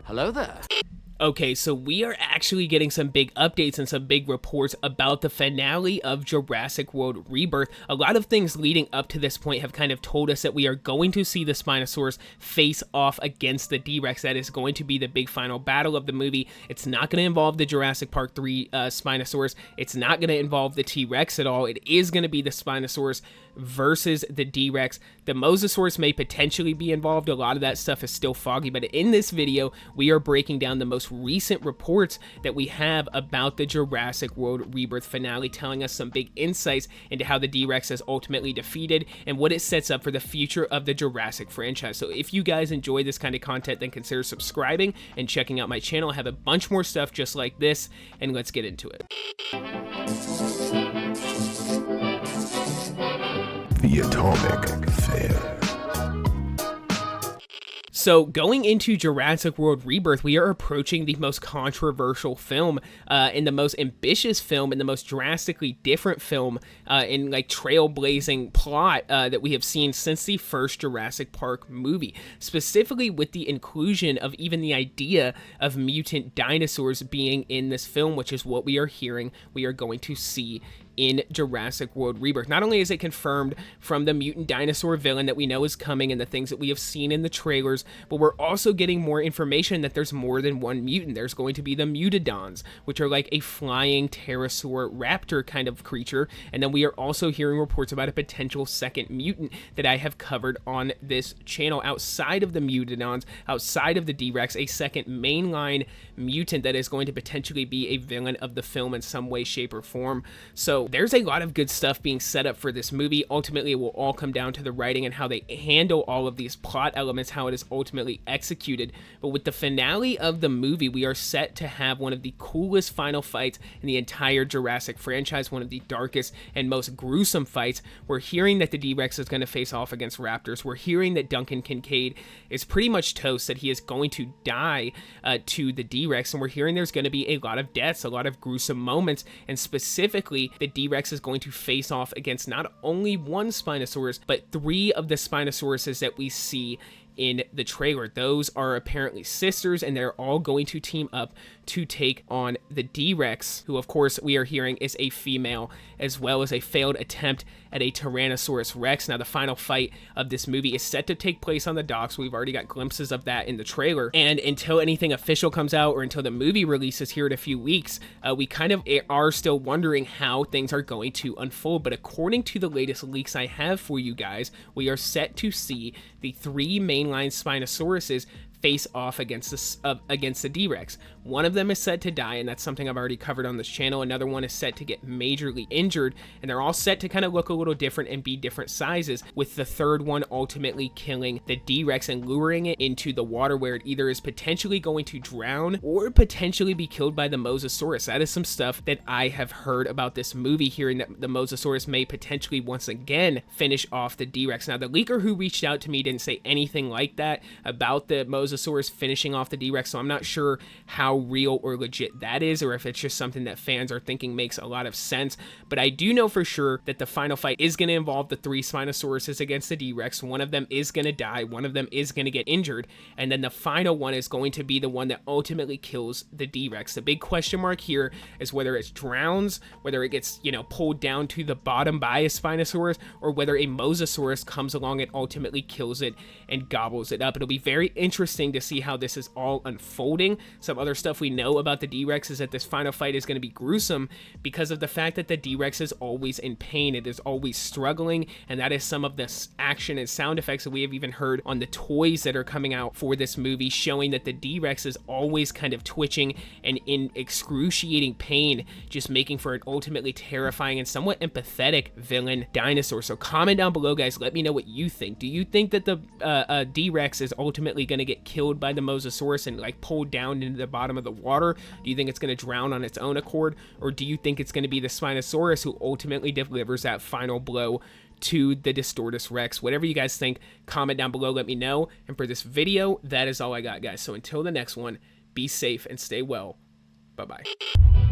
Hello there. Okay, so we are actually getting some big updates and some big reports about the finale of Jurassic World Rebirth. A lot of things leading up to this point have kind of told us that we are going to see the Spinosaurus face off against the D-Rex. That is going to be the big final battle of the movie. It's not going to involve the Jurassic Park 3 Spinosaurus. It's not going to involve the T-Rex at all. It is going to be the Spinosaurus versus the D-Rex. The Mosasaurus may potentially be involved. A lot of that stuff is still foggy, but in this video, we are breaking down the most recent reports that we have about the Jurassic World Rebirth finale, telling us some big insights into how the D-Rex is ultimately defeated and what it sets up for the future of the Jurassic franchise. So if you guys enjoy this kind of content, then consider subscribing and checking out my channel. I have a bunch more stuff just like this, and let's get into it. The Atomic Fair. So going into Jurassic World Rebirth, we are approaching the most controversial film and the most ambitious film and the most drastically different film in like trailblazing plot that we have seen since the first Jurassic Park movie, specifically with the inclusion of even the idea of mutant dinosaurs being in this film, which is what we are hearing we are going to see in Jurassic World Rebirth. Not only is it confirmed from the mutant dinosaur villain that we know is coming and the things that we have seen in the trailers, but we're also getting more information that there's more than one mutant. There's going to be the Mutadons, which are like a flying pterosaur raptor kind of creature, and then we are also hearing reports about a potential second mutant that I have covered on this channel outside of the Mutadons, outside of the D-Rex, a second mainline mutant that is going to potentially be a villain of the film in some way, shape, or form. So there's a lot of good stuff being set up for this movie. Ultimately, it will all come down to the writing and how they handle all of these plot elements, how it is ultimately executed. But with the finale of the movie, we are set to have one of the coolest final fights in the entire Jurassic franchise, one of the darkest and most gruesome fights. We're hearing that the D-Rex is going to face off against raptors. We're hearing that Duncan Kincaid is pretty much toast, that he is going to die to the D-Rex, and we're hearing there's going to be a lot of deaths, a lot of gruesome moments, and specifically the D-Rex is going to face off against not only one Spinosaurus, but 3 of the Spinosauruses that we see in the trailer. Those are apparently sisters, and they're all going to team up to take on the D-Rex, who of course we are hearing is a female, as well as a failed attempt at a Tyrannosaurus Rex. Now the final fight of this movie is set to take place on the docks. We've already got glimpses of that in the trailer, and until anything official comes out or until the movie releases here in a few weeks, we kind of are still wondering how things are going to unfold. But according to the latest leaks I have for you guys, we are set to see the 3 mainline Spinosauruses face off against the D-Rex. One of them is set to die, and that's something I've already covered on this channel. Another one is set to get majorly injured, and they're all set to kind of look a little different and be different sizes, with the third one ultimately killing the D-Rex and luring it into the water, where it either is potentially going to drown or potentially be killed by the Mosasaurus. That is some stuff that I have heard about this movie, hearing that the Mosasaurus may potentially once again finish off the D-Rex. Now the leaker who reached out to me didn't say anything like that about the Mosasaurus finishing off the D-Rex, so I'm not sure how real or legit that is, or if it's just something that fans are thinking makes a lot of sense. But I do know for sure that the final fight is going to involve the 3 Spinosauruses against the D-Rex. One of them is going to die, one of them is going to get injured, and then the final one is going to be the one that ultimately kills the D-Rex. The big question mark here is whether it drowns, whether it gets, pulled down to the bottom by a Spinosaurus, or whether a Mosasaurus comes along and ultimately kills it and gobbles it up. It'll be very interesting to see how this is all unfolding. Some other stuff we know about the D-Rex is that this final fight is going to be gruesome because of the fact that the D-Rex is always in pain. It is always struggling, and that is some of the action and sound effects that we have even heard on the toys that are coming out for this movie, showing that the D-Rex is always kind of twitching and in excruciating pain, just making for an ultimately terrifying and somewhat empathetic villain dinosaur. So comment down below, guys. Let me know what you think. Do you think that the D-Rex is ultimately going to get killed by the Mosasaurus and like pulled down into the bottom of the water? Do you think it's going to drown on its own accord, or do you think it's going to be the Spinosaurus who ultimately delivers that final blow to the Distortus Rex? Whatever you guys think, comment down below, let me know. And for this video, that is all I got, guys. So until the next one, be safe and stay well. Bye-bye.